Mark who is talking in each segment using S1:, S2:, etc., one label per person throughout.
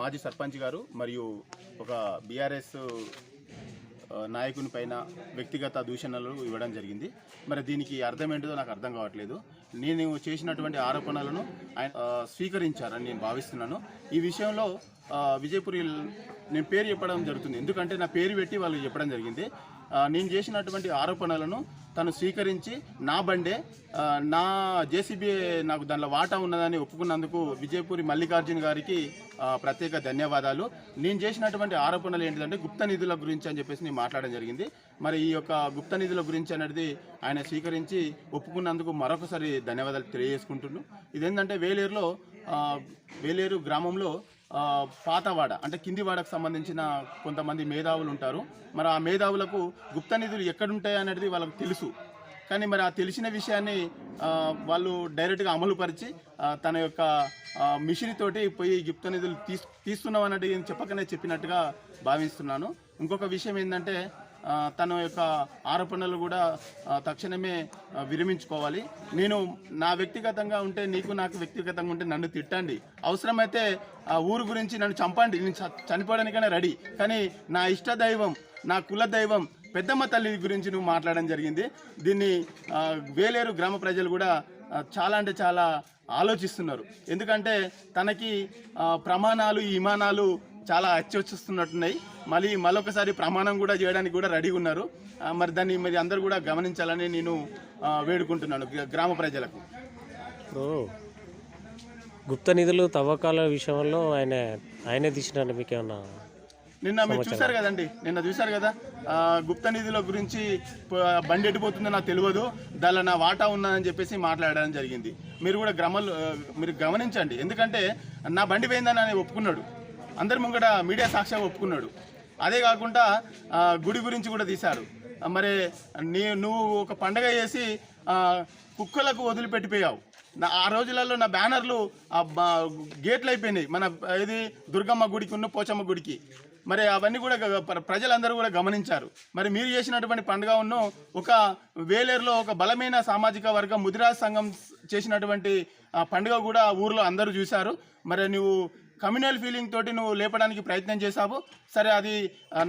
S1: మాజీ సర్పంచ్ గారు మరియు ఒక బీఆర్ఎస్ నాయకుని పైన వ్యక్తిగత దూషణలు ఇవ్వడం జరిగింది. మరి దీనికి అర్థం ఏంటిదో నాకు అర్థం కావట్లేదు. నేను చేసినటువంటి ఆరోపణలను ఆయన స్వీకరించారని నేను భావిస్తున్నాను. ఈ విషయంలో విజయపురి నేను పేరు చెప్పడం జరుగుతుంది, ఎందుకంటే నా పేరు పెట్టి వాళ్ళు చెప్పడం జరిగింది. నేను చేసినటువంటి ఆరోపణలను తను స్వీకరించి నా బండే నా జేసీబీ నాకు దానిలో వాటా ఉన్నదని ఒప్పుకున్నందుకు విజయపురి మల్లికార్జున గారికి ప్రత్యేక ధన్యవాదాలు. నేను చేసినటువంటి ఆరోపణలు ఏంటంటే గుప్త నిధుల గురించి అని చెప్పేసి నేను మాట్లాడడం జరిగింది. మరి ఈ యొక్క గుప్త నిధుల గురించి అనేది ఆయన స్వీకరించి ఒప్పుకున్నందుకు మరొకసారి ధన్యవాదాలు తెలియజేసుకుంటున్నాను. ఇదేంటంటే వేలేరు గ్రామంలో పాతవాడ అంటే కిందివాడకు సంబంధించిన కొంతమంది మేధావులు ఉంటారు. మరి ఆ మేధావులకు గుప్త నిధులు ఎక్కడుంటాయి అనేది వాళ్ళకు తెలుసు. కానీ మరి ఆ తెలిసిన విషయాన్ని వాళ్ళు డైరెక్ట్గా అమలుపరిచి తన యొక్క మిషన్ తోటి పోయి గుప్త నిధులు తీస్తున్నాం అనేది చెప్పకనే చెప్పినట్టుగా భావిస్తున్నాను. ఇంకొక విషయం ఏంటంటే తన యొక్క ఆరోపణలు కూడా తక్షణమే విరమించుకోవాలి. నేను నా వ్యక్తిగతంగా ఉంటే నాకు వ్యక్తిగతంగా ఉంటే నన్ను తిట్టండి, అవసరమైతే ఆ ఊరు గురించి నన్ను చంపండి, నేను చనిపోవడానికైనా రెడీ. కానీ నా ఇష్టదైవం నా కుల దైవం పెద్దమ్మ తల్లి గురించి నువ్వు మాట్లాడడం జరిగింది. దీన్ని వేలేరు గ్రామ ప్రజలు కూడా చాలా అంటే చాలా ఆలోచిస్తున్నారు. ఎందుకంటే తనకి ప్రమాణాలు ఇమానాలు చాలా అచ్చొచ్చిస్తున్నట్టున్నాయి. మళ్ళొకసారి ప్రమాణం కూడా చేయడానికి కూడా రెడీగా ఉన్నారు. మరి దాన్ని మరి అందరూ కూడా గమనించాలని నేను వేడుకుంటున్నాను గ్రామ ప్రజలకు.
S2: గుప్త నిధులు తవ్వకాల విషయంలో ఆయనే తీసినాడు. మీకేమన్నా
S1: నిన్న మీరు చూశారు కదండి, నిన్న చూశారు కదా గుప్త నిధుల గురించి బండి ఎట్టిపోతుందో నాకు తెలియదు, దానిలో నా వాటా ఉన్నదని చెప్పేసి మాట్లాడడం జరిగింది. మీరు కూడా మీరు గమనించండి. ఎందుకంటే నా బండి పోయిందని ఆయన ఒప్పుకున్నాడు, అందరి ముంగట మీడియా సాక్ష్యంగా ఒప్పుకున్నాడు. అదే కాకుండా గుడి గురించి కూడా తీశారు. మరి నువ్వు ఒక పండగ చేసి కుక్కలకు వదిలిపెట్టిపోయావు. ఆ రోజులలో నా బ్యానర్లు గేట్లు అయిపోయినాయి, మన ఇది దుర్గమ్మ గుడికి ఉన్న పోచమ్మ గుడికి. మరి అవన్నీ కూడా ప్రజలందరూ కూడా గమనించారు. మరి మీరు చేసినటువంటి పండుగ ఒక వేలేరులో ఒక బలమైన సామాజిక వర్గం ముదిరాజ్ సంఘం చేసినటువంటి పండుగ కూడా ఊర్లో అందరూ చూశారు. మరి నువ్వు కమ్యూనల్ ఫీలింగ్ తోటి నువ్వు లేపడానికి ప్రయత్నం చేశావు. సరే, అది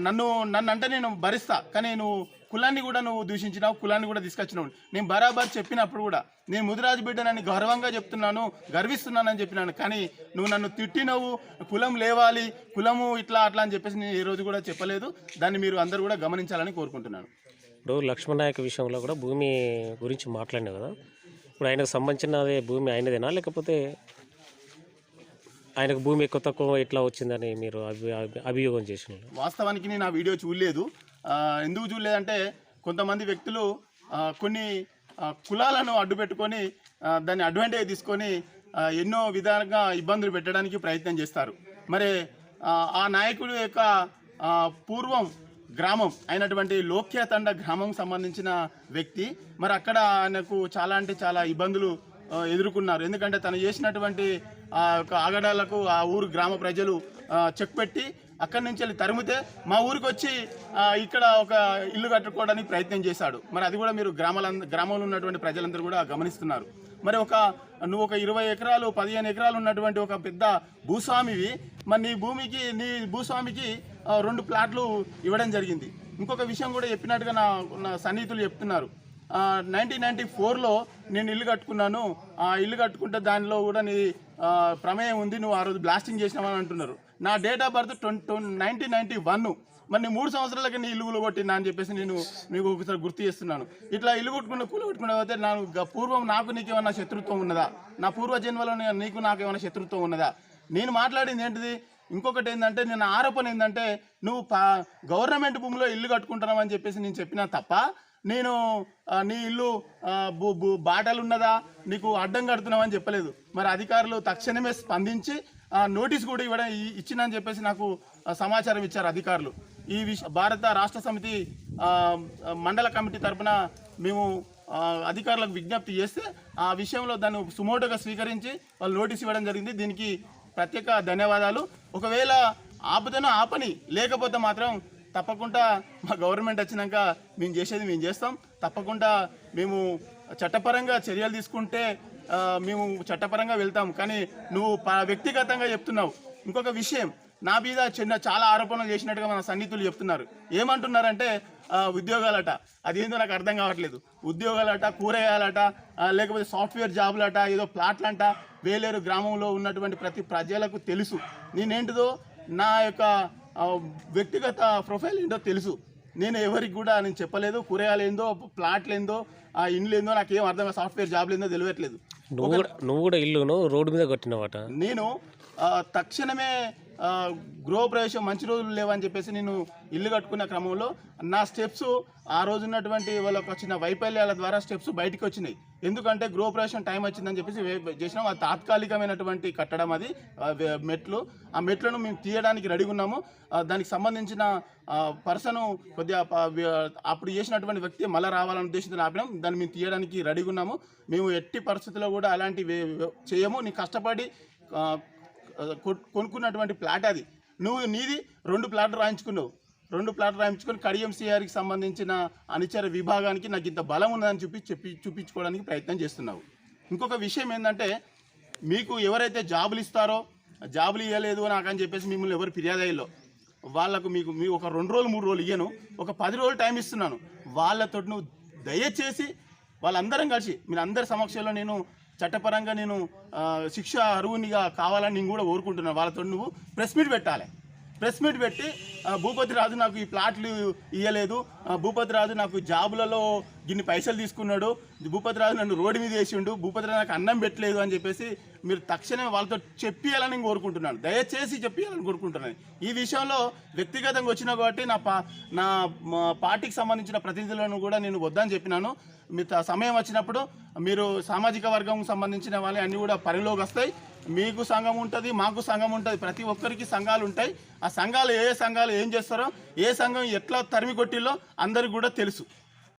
S1: నన్ను అంటే నేను భరిస్తా, కానీ నువ్వు కులాన్ని కూడా నువ్వు దూషించినావు, కులాన్ని కూడా తీసుకొచ్చినావు. నేను బరాబర్ చెప్పినప్పుడు కూడా నేను ముదిరాజు బిడ్డనని గర్వంగా చెప్తున్నాను, గర్విస్తున్నానని చెప్పినాను. కానీ నువ్వు నన్ను తిట్టినవు, కులం లేవాలి, కులము ఇట్లా అట్లా అని చెప్పేసి నేను ఈ రోజు కూడా చెప్పలేదు. దాన్ని మీరు అందరూ కూడా గమనించాలని కోరుకుంటున్నాను.
S2: ఇప్పుడు లక్ష్మణ నాయక్ విషయంలో కూడా భూమి గురించి మాట్లాడినావు కదా, ఇప్పుడు ఆయనకు సంబంధించిన అదే భూమి ఆయనదేనా, లేకపోతే ఆయనకు భూమి ఎక్కువ తక్కువ ఎట్లా వచ్చిందని మీరు అభియోగం చేసినారు?
S1: వాస్తవానికి నేను ఆ వీడియో చూడలేదు. ఎందుకు చూడలేదంటే కొంతమంది వ్యక్తులు కొన్ని కులాలను అడ్డు పెట్టుకొని దాన్ని అడ్వాంటేజ్ తీసుకొని ఎన్నో విధాలుగా ఇబ్బందులు పెట్టడానికి ప్రయత్నం చేస్తారు. మరి ఆ నాయకుడి యొక్క పూర్వం గ్రామం అయినటువంటి లోక్యతండ గ్రామం సంబంధించిన వ్యక్తి. మరి అక్కడ ఆయనకు చాలా అంటే చాలా ఇబ్బందులు ఎదుర్కొన్నారు. ఎందుకంటే తను చేసినటువంటి ఆ యొక్క ఆగడాలకు ఆ ఊరు గ్రామ ప్రజలు చెక్ పెట్టి అక్కడి నుంచి వెళ్ళి తరిమితే మా ఊరికి వచ్చి ఇక్కడ ఒక ఇల్లు కట్టుకోవడానికి ప్రయత్నం చేశాడు. మరి అది కూడా మీరు గ్రామంలో ఉన్నటువంటి ప్రజలందరూ కూడా గమనిస్తున్నారు. మరి నువ్వు ఒక 20 ఎకరాలు 15 ఎకరాలు ఉన్నటువంటి ఒక పెద్ద భూస్వామివి. మరి నీ భూస్వామికి 2 ప్లాట్లు ఇవ్వడం జరిగింది. ఇంకొక విషయం కూడా చెప్పినట్టుగా నా సన్నిహితులు చెప్తున్నారు. 1994లో నేను ఇల్లు కట్టుకున్నాను, ఆ ఇల్లు కట్టుకుంటే దానిలో కూడా నీ ప్రమేయం ఉంది, నువ్వు ఆ రోజు బ్లాస్టింగ్ చేసినావని అంటున్నారు. నా డేట్ ఆఫ్ బర్త్ 1991. మరి నీ 3 సంవత్సరాలకి నీ ఇల్లు కొట్టినా అని చెప్పేసి నేను మీకు ఒకసారి గుర్తు చేస్తున్నాను. ఇట్లా ఇల్లు కొట్టుకున్న పోతే పూర్వం నీకేమన్నా శత్రుత్వం ఉన్నదా? నా పూర్వజన్మలో నాకేమైనా శత్రుత్వం ఉన్నదా? నేను మాట్లాడింది ఏంటిది? ఇంకొకటి ఏంటంటే నేను ఆరోపణ ఏంటంటే నువ్వు గవర్నమెంట్ భూమిలో ఇల్లు కట్టుకుంటున్నావు అని చెప్పేసి నేను చెప్పినా తప్ప నేను నీ ఇల్లు బాటలు ఉన్నదా, నీకు అడ్డం కడుతున్నావు అని చెప్పలేదు. మరి అధికారులు తక్షణమే స్పందించి నోటీస్ కూడా ఇచ్చినని చెప్పేసి నాకు సమాచారం ఇచ్చారు అధికారులు. ఈ భారత రాష్ట్ర సమితి మండల కమిటీ తరఫున మేము అధికారులకు విజ్ఞప్తి చేస్తే ఆ విషయంలో దాన్ని సుమోటోగా స్వీకరించి వాళ్ళు నోటీస్ ఇవ్వడం జరిగింది. దీనికి ప్రత్యేక ధన్యవాదాలు. ఒకవేళ ఆపుతేనో ఆపని, లేకపోతే మాత్రం తప్పకుండా మా గవర్నమెంట్ వచ్చినాక మేము చేస్తాం. తప్పకుండా మేము చట్టపరంగా చర్యలు తీసుకుంటే మేము చట్టపరంగా వెళ్తాం. కానీ నువ్వు వ్యక్తిగతంగా చెప్తున్నావు. ఇంకొక విషయం, నా మీద చాలా ఆరోపణలు చేసినట్టుగా మన సన్నిహితులు చెప్తున్నారు. ఏమంటున్నారంటే ఉద్యోగాలట, అదేందో నాకు అర్థం కావట్లేదు. ఉద్యోగాలట, కూరగాయలట, లేకపోతే సాఫ్ట్వేర్ జాబులట, ఏదో ప్లాట్లంట. వేలేరు గ్రామంలో ఉన్నటువంటి ప్రతి ప్రజలకు తెలుసు నేనేంటిదో, నా యొక్క వ్యక్తిగత ప్రొఫైల్ ఏంటో తెలుసు. నేను ఎవరికి కూడా నేను చెప్పలేదు. కూరగాయలు ఏందో, ప్లాట్లు ఏందో, ఇండ్లు ఏందో నాకేం అర్థం, సాఫ్ట్వేర్ జాబ్లు ఏందో తెలియట్లేదు.
S2: నువ్వు కూడా ఇల్లును రోడ్డు మీద కట్టినవాట.
S1: నేను తక్షణమే గృహప్రవేశం మంచి రోజులు లేవని చెప్పేసి నేను ఇల్లు కట్టుకున్న క్రమంలో నా స్టెప్స్ ఆ రోజు ఉన్నటువంటి వాళ్ళకి వచ్చిన వైఫల్యాల ద్వారా స్టెప్స్ బయటికి వచ్చినాయి. ఎందుకంటే గృహప్రవేశం టైం వచ్చిందని చెప్పేసి చేసినాం. అది తాత్కాలికమైనటువంటి కట్టడం, అది మెట్లు. ఆ మెట్లను మేము తీయడానికి రెడీగా ఉన్నాము. దానికి సంబంధించిన పర్సన్ కొద్దిగా అప్పుడు చేసినటువంటి వ్యక్తి మళ్ళీ రావాలనే ఉద్దేశంతో ఆపినాం. దాన్ని మేము తీయడానికి రెడీగా ఉన్నాము. మేము ఎట్టి పరిస్థితుల్లో కూడా అలాంటివి చేయము. నీ కష్టపడి కొనుక్కున్నటువంటి ప్లాట్ అది. నీది 2 ప్లాట్లు రాయించుకున్నావు. 2 ప్లాట్లు రాయించుకొని కడియం సిఆర్కి సంబంధించిన అనుచర విభాగానికి నాకు ఇంత బలం ఉన్నదని చూపించుకోవడానికి ప్రయత్నం చేస్తున్నావు. ఇంకొక విషయం ఏంటంటే, మీకు ఎవరైతే జాబులు ఇస్తారో, జాబులు ఇవ్వలేదు నాకని చెప్పేసి మిమ్మల్ని ఎవరు ఫిర్యాదు అయ్యాలో వాళ్ళకు మీకు ఒక 2 రోజులు 3 రోజులు ఇయ్యను, ఒక 10 రోజులు టైం ఇస్తున్నాను. వాళ్ళతో నువ్వు దయచేసి వాళ్ళందరం కలిసి మీరు అందరి సమక్షంలో నేను చట్టపరంగా నేను శిక్ష అర్హునిగా కావాలని నేను కూడా కోరుకుంటున్నాను. వాళ్ళతో నువ్వు ప్రెస్ మీట్ పెట్టాలి. ప్రెస్ మీట్ పెట్టి భూపతి రాజు నాకు ఈ ప్లాట్లు ఇవ్వలేదు, భూపతి రాజు నాకు జాబులలో గిన్ని పైసలు తీసుకున్నాడు, భూపతి రాజు నన్ను రోడ్డు మీద వేసిండు, భూపతి రాజు నాకు అన్నం పెట్టలేదు అని చెప్పేసి మీరు తక్షణమే వాళ్ళతో చెప్పియాలని నేను కోరుకుంటున్నాను. దయచేసి చెప్పియాలని కోరుకుంటున్నాను. ఈ విషయంలో వ్యక్తిగతంగా వచ్చినా కాబట్టి నా పార్టీకి సంబంధించిన ప్రతినిధులను కూడా నేను వద్దని చెప్పినాను. మీ సమయం వచ్చినప్పుడు మీరు సామాజిక వర్గం సంబంధించిన వాళ్ళే అన్నీ కూడా పరిలోకి వస్తాయి. మీకు సంఘం ఉంటుంది, మాకు సంఘం ఉంటుంది, ప్రతి ఒక్కరికి సంఘాలు ఉంటాయి. ఆ సంఘాలు ఏ సంఘాలు ఏం చేస్తారో, ఏ సంఘం ఎట్లా తరిమి కొట్టిల్లో అందరికి కూడా తెలుసు.